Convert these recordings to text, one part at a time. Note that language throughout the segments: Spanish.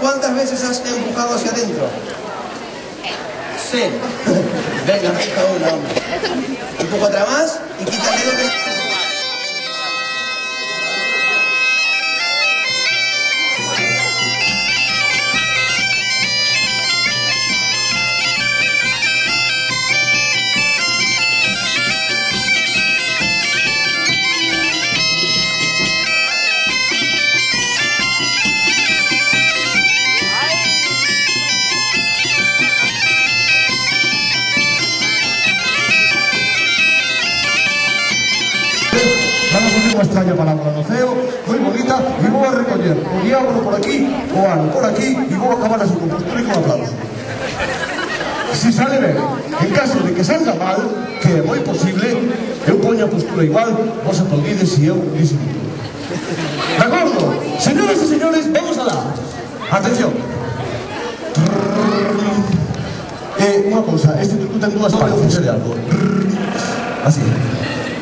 ¿cuántas veces has empujado hacia adentro? 0. Venga, empuja una, hombre. Empuja otra más y quita el dedo que... Vamos a hacer una extraña palabra no ceo, moi bonita, e vou a recoller o diálogo por aquí, o ano por aquí, e vou acabar así con postura e con aplauso. Si sale ben, en caso de que salga mal, que é moi posible, eu poño a postura igual, vos aplaudides e eu disimulo. De acordo? Señoras e señores, vamos a dar. Atención. Unha cousa, este truco ten dúas partes de algo. Así.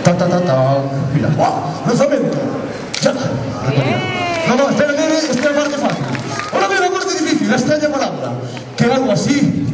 Ta ta ta ta. Mira. Lanzamento. Ya. No, no, espera, espera, parte fácil. Ahora viene la parte difícil, la extraña palabra. Que algo así.